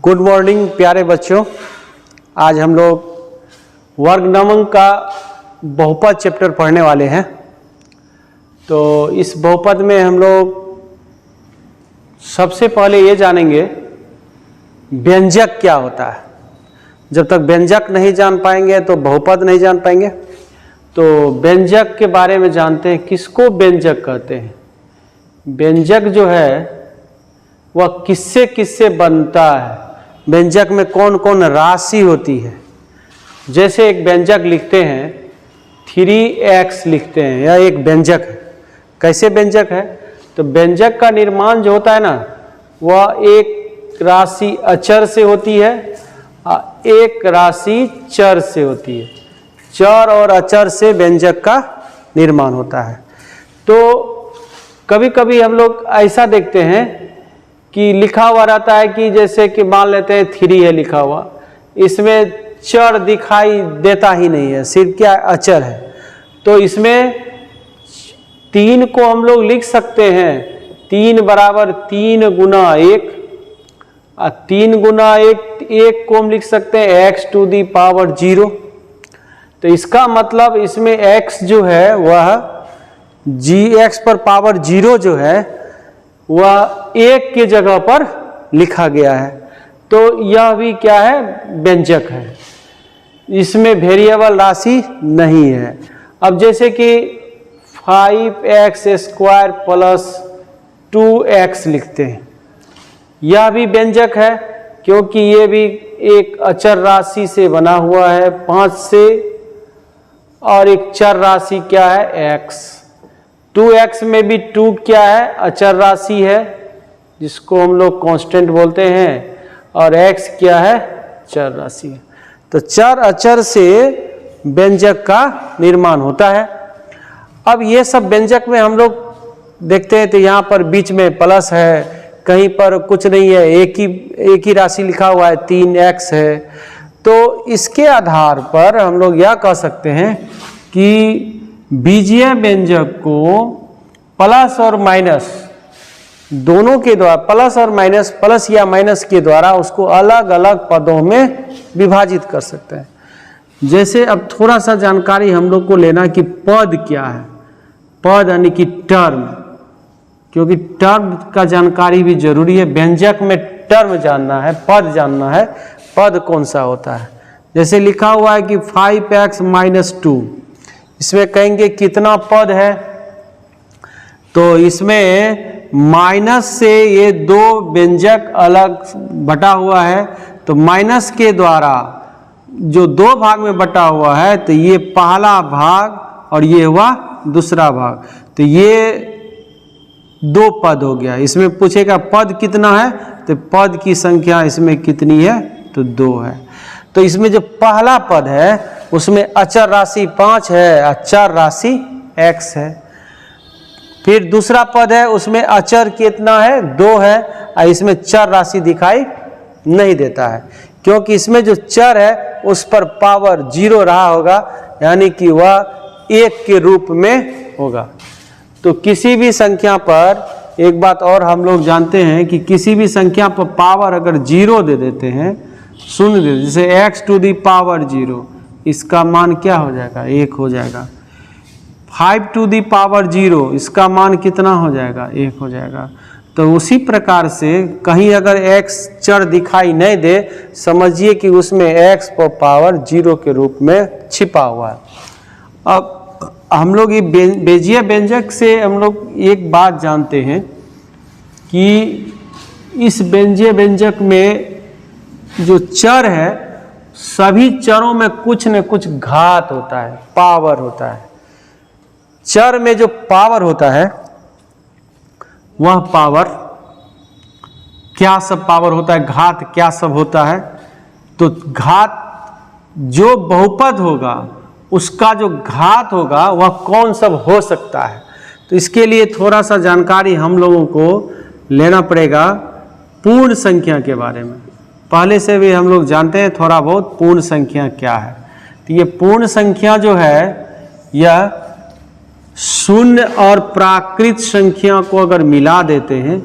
Good morning प्यारे बच्चों। आज हम लोग वर्ग क्रमांक का बहुपद चैप्टर पढ़ने वाले हैं। तो इस बहुपद में हम लोग सबसे पहले ये जानेंगे व्यंजक क्या होता है। जब तक व्यंजक नहीं जान पाएंगे तो बहुपद नहीं जान पाएंगे। तो व्यंजक के बारे में जानते हैं, किसको व्यंजक कहते हैं। व्यंजक जो है वह किससे किससे बनता है, व्यंजक में कौन कौन राशि होती है। जैसे एक व्यंजक लिखते हैं 3x लिखते हैं, यह एक व्यंजक है। कैसे व्यंजक है? तो व्यंजक का निर्माण जो होता है ना, वह एक राशि अचर से होती है और एक राशि चर से होती है। चर और अचर से व्यंजक का निर्माण होता है। तो कभी कभी हम लोग ऐसा देखते हैं कि लिखा हुआ रहता है कि जैसे कि मान लेते हैं 3 है लिखा हुआ, इसमें चर दिखाई देता ही नहीं है, सिर्फ क्या अचर है। तो इसमें 3 को हम लोग लिख सकते हैं 3 बराबर 3 गुना 1 और 3 गुना 1 को हम लिख सकते हैं x टू दी पावर 0। तो इसका मतलब इसमें x जो है वह x पर पावर 0 जो है वह 1 के जगह पर लिखा गया है। तो यह भी क्या है, व्यंजक है। इसमें वेरिएबल राशि नहीं है। अब जैसे कि 5x स्क्वायर प्लस 2x लिखते हैं, यह भी व्यंजक है क्योंकि ये भी एक अचर राशि से बना हुआ है 5 से, और एक चर राशि क्या है x। 2x में भी 2 क्या है, अचर राशि है जिसको हम लोग कांस्टेंट बोलते हैं, और x क्या है, चर राशि है। तो चर अचर से व्यंजक का निर्माण होता है। अब ये सब व्यंजक में हम लोग देखते हैं तो यहाँ पर बीच में प्लस है, कहीं पर कुछ नहीं है, एक ही राशि लिखा हुआ है 3x है। तो इसके आधार पर हम लोग यह कह सकते हैं कि बीजीय व्यंजक को प्लस और माइनस दोनों के द्वारा, प्लस और माइनस, प्लस या माइनस के द्वारा उसको अलग अलग पदों में विभाजित कर सकते हैं। जैसे अब थोड़ा सा जानकारी हम लोग को लेना कि पद क्या है। पद यानी कि टर्म, क्योंकि टर्म का जानकारी भी जरूरी है। व्यंजक में टर्म जानना है, पद जानना है, पद कौन सा होता है। जैसे लिखा हुआ है कि 5x माइनस 2, इसमें कहेंगे कितना पद है। तो इसमें माइनस से ये 2 व्यंजक अलग बटा हुआ है। तो माइनस के द्वारा जो 2 भाग में बटा हुआ है, तो ये पहला भाग और ये हुआ दूसरा भाग। तो ये 2 पद हो गया। इसमें पूछेगा पद कितना है, तो पद की संख्या इसमें कितनी है, तो 2 है। तो इसमें जो पहला पद है उसमें अचर राशि 5 है और चर राशि x है। फिर दूसरा पद है उसमें अचर कितना है, 2 है, और इसमें चर राशि दिखाई नहीं देता है क्योंकि इसमें जो चर है उस पर पावर 0 रहा होगा, यानी कि वह 1 के रूप में होगा। तो किसी भी संख्या पर, एक बात और हम लोग जानते हैं कि किसी भी संख्या पर पावर अगर 0 दे देते हैं, शून्य दे, जैसे x टू दी पावर 0, इसका मान क्या हो जाएगा, 1 हो जाएगा। 5 टू दी पावर 0, इसका मान कितना हो जाएगा, 1 हो जाएगा। तो उसी प्रकार से कहीं अगर x चर दिखाई नहीं दे, समझिए कि उसमें x पर पावर 0 के रूप में छिपा हुआ है। अब हम लोग ये बीजीय व्यंजक से हम लोग एक बात जानते हैं कि इस बीजीय व्यंजक में जो चर है, सभी चरों में कुछ न कुछ घात होता है, पावर होता है। चर में जो पावर होता है वह पावर क्या सब पावर होता है, घात क्या सब होता है। तो घात जो बहुपद होगा उसका जो घात होगा वह कौन सब हो सकता है। तो इसके लिए थोड़ा सा जानकारी हम लोगों को लेना पड़ेगा पूर्ण संख्या के बारे में। पहले से भी हम लोग जानते हैं थोड़ा बहुत पूर्ण संख्या क्या है। तो ये पूर्ण संख्या जो है, यह शून्य और प्राकृत संख्या को अगर मिला देते हैं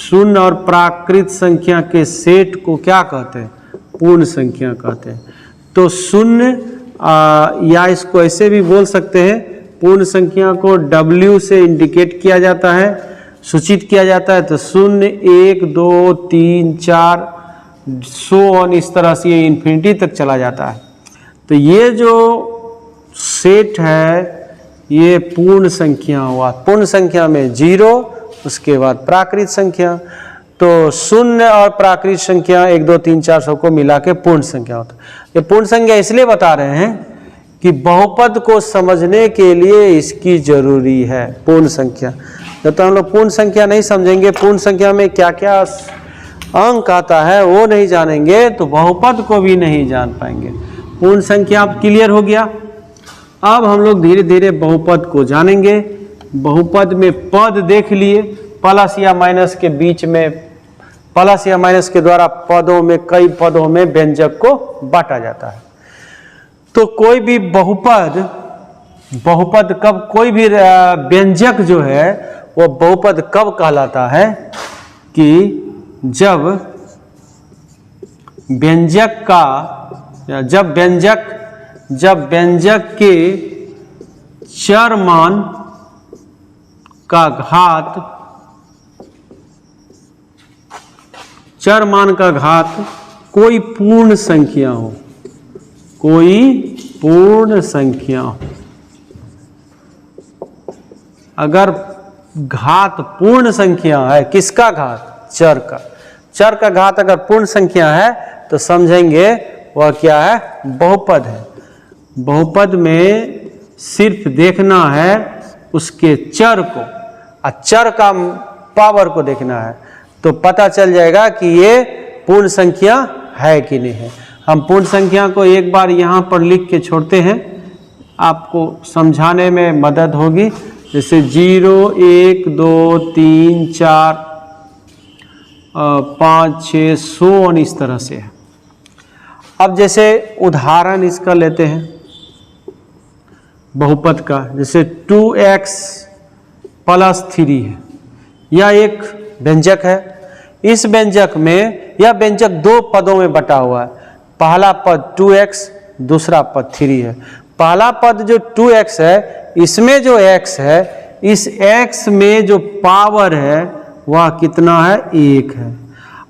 शून्य और प्राकृत संख्या के सेट को क्या कहते हैं? पूर्ण संख्या कहते हैं। तो शून्य या इसको ऐसे भी बोल सकते हैं, पूर्ण संख्या को W से इंडिकेट किया जाता है, सूचित किया जाता है। तो 0, 1, 2, 3, 4 सो ऑन, इस तरह से ये इन्फिनिटी तक चला जाता है। तो ये जो सेट है ये पूर्ण संख्या हुआ। पूर्ण संख्या में 0, उसके बाद प्राकृत संख्या। तो शून्य और प्राकृत संख्या 1, 2, 3, 4 सबको मिला के पूर्ण संख्या होता है। ये पूर्ण संख्या इसलिए बता रहे हैं कि बहुपद को समझने के लिए इसकी जरूरी है पूर्ण संख्या। जब तक हम लोग पूर्ण संख्या नहीं समझेंगे, पूर्ण संख्या में क्या क्या अंक आता है वो नहीं जानेंगे, तो बहुपद को भी नहीं जान पाएंगे। पूर्ण संख्या अब क्लियर हो गया। अब हम लोग धीरे धीरे बहुपद को जानेंगे। बहुपद में पद देख लिए, प्लस या माइनस के बीच में, प्लस या माइनस के द्वारा पदों में, कई पदों में व्यंजक को बांटा जाता है। तो कोई भी बहुपद कब, कोई भी व्यंजक जो है वो बहुपद कब कहलाता है कि जब व्यंजक का, जब व्यंजक के चर मान का घात, कोई पूर्ण संख्या हो, कोई पूर्ण संख्या हो। अगर घात पूर्ण संख्या है, किसका घात? चर का। चर का घात अगर पूर्ण संख्या है तो समझेंगे वह क्या है? बहुपद है। बहुपद में सिर्फ देखना है उसके चर को, और चर का पावर को देखना है, तो पता चल जाएगा कि ये पूर्ण संख्या है कि नहीं है। हम पूर्ण संख्या को एक बार यहाँ पर लिख के छोड़ते हैं, आपको समझाने में मदद होगी। जैसे 0, 1, 2, 3, 4, 5, 6 सो ऑन, इस तरह से है। अब जैसे उदाहरण इसका लेते हैं बहुपद का, जैसे 2x + 3 है, यह एक व्यंजक है। इस व्यंजक में यह व्यंजक दो पदों में बटा हुआ है। पहला पद 2x, दूसरा पद 3 है। पहला पद जो 2x है, इसमें जो x है, इस x में जो पावर है वह कितना है? 1 है।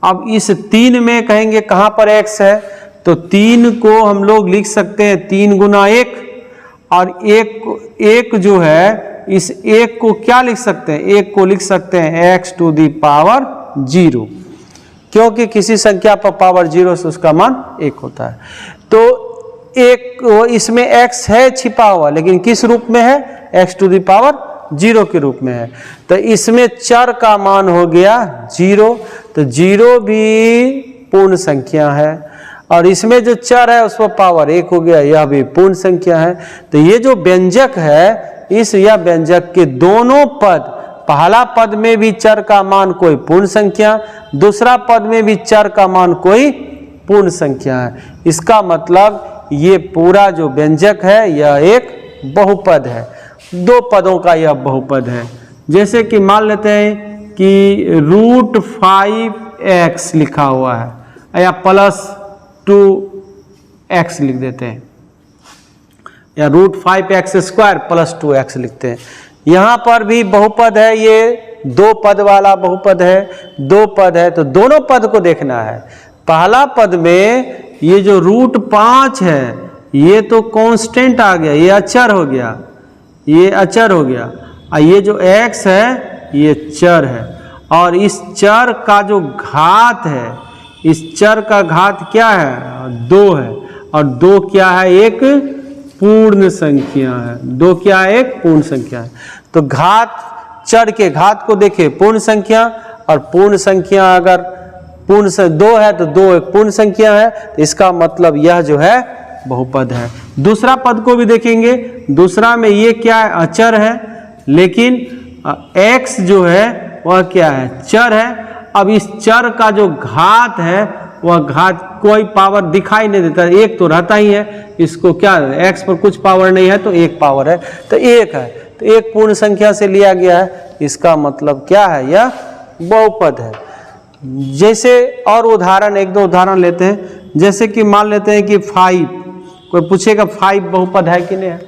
अब इस 3 में कहेंगे कहाँ पर x है, तो 3 को हम लोग लिख सकते हैं 3 गुना 1, और एक जो है, इस 1 को क्या लिख सकते हैं? 1 को लिख सकते हैं x⁴, क्योंकि किसी संख्या पर पावर 0 से उसका मान 1 होता है। तो एक इसमें x है छिपा हुआ, लेकिन किस रूप में है? x⁴ के रूप में है। तो इसमें चर का मान हो गया 0, तो 0 भी पूर्ण संख्या है, और इसमें जो चर है उस पर पावर 1 हो गया, यह भी पूर्ण संख्या है। तो ये जो व्यंजक है, यह व्यंजक के दोनों पद, पहला पद में भी चर का मान कोई पूर्ण संख्या, दूसरा पद में भी चर का मान कोई पूर्ण संख्या है। इसका मतलब ये पूरा जो व्यंजक है यह एक बहुपद है, दो पदों का यह बहुपद है। जैसे कि मान लेते हैं कि √5x लिखा हुआ है, या +2x लिख देते हैं, या √5x² + 2x लिखते हैं। यहाँ पर भी बहुपद है, ये दो पद वाला बहुपद है, दो पद है, तो दोनों पद को देखना है। पहला पद में ये जो √5 है, ये तो कांस्टेंट आ गया, ये अचर हो गया, ये अचर हो गया, और ये जो x है ये चर है। और इस चर का जो घात है, इस चर का घात क्या है? 2 है, और 2 क्या है? एक पूर्ण संख्या है। 2 क्या है? एक पूर्ण संख्या है। तो घात, चर के घात को देखें, पूर्ण संख्या, और पूर्ण संख्या अगर पूर्ण से 2 है तो 2 एक पूर्ण संख्या है, तो इसका मतलब यह जो है बहुपद है। दूसरा पद को भी देखेंगे, दूसरा में ये क्या है? अचर है, लेकिन x जो है वह क्या है? चर है। अब इस चर का जो घात है, वह घात कोई पावर दिखाई नहीं देता, एक तो रहता ही है। इसको क्या है? x पर कुछ पावर नहीं है तो एक पावर है, तो 1 है, तो एक पूर्ण संख्या से लिया गया है। इसका मतलब क्या है? यह बहुपद है। जैसे और उदाहरण, एक दो उदाहरण लेते हैं। जैसे कि मान लेते हैं कि 5, कोई पूछेगा 5 बहुपद है कि नहीं है,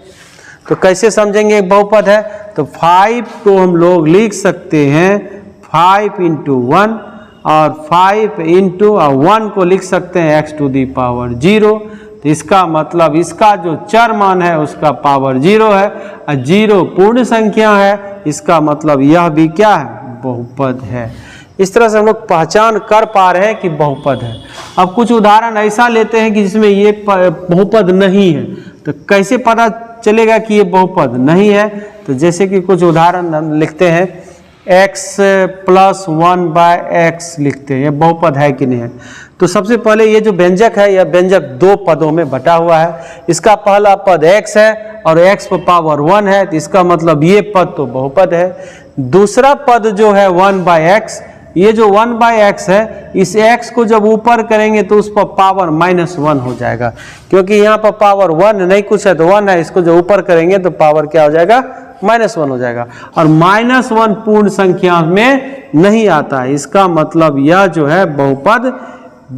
तो कैसे समझेंगे एक बहुपद है? तो 5 को हम लोग लिख सकते हैं 5 × 1 और 5 × 1 को लिख सकते हैं x⁻0। तो इसका मतलब इसका जो चर मान है उसका पावर 0 है और 0 पूर्ण संख्या है, इसका मतलब यह भी क्या है? बहुपद है। इस तरह से हम लोग पहचान कर पा रहे हैं कि बहुपद है। अब कुछ उदाहरण ऐसा लेते हैं कि जिसमें ये बहुपद नहीं है, तो कैसे पता चलेगा कि ये बहुपद नहीं है? तो जैसे कि कुछ उदाहरण हम लिखते हैं, x + 1/x लिखते हैं, ये बहुपद है कि नहीं है? तो सबसे पहले ये जो व्यंजक है, यह व्यंजक दो पदों में बटा हुआ है। इसका पहला पद x है और x पर पावर 1 है, तो इसका मतलब ये पद तो बहुपद है। दूसरा पद जो है 1/x, ये जो 1/x है, इस x को जब ऊपर करेंगे तो उस पर पावर -1 हो जाएगा, क्योंकि यहाँ पर पावर 1 नहीं कुछ है तो 1 है। इसको जब ऊपर करेंगे तो पावर क्या हो जाएगा? -1 हो जाएगा। और -1 पूर्ण संख्या में नहीं आता है, इसका मतलब यह जो है बहुपद,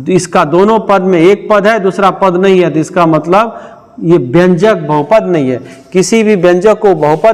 इसका दोनों पद में एक पद है, दूसरा पद नहीं है, तो इसका मतलब ये व्यंजक बहुपद नहीं है। किसी भी व्यंजक को बहुपद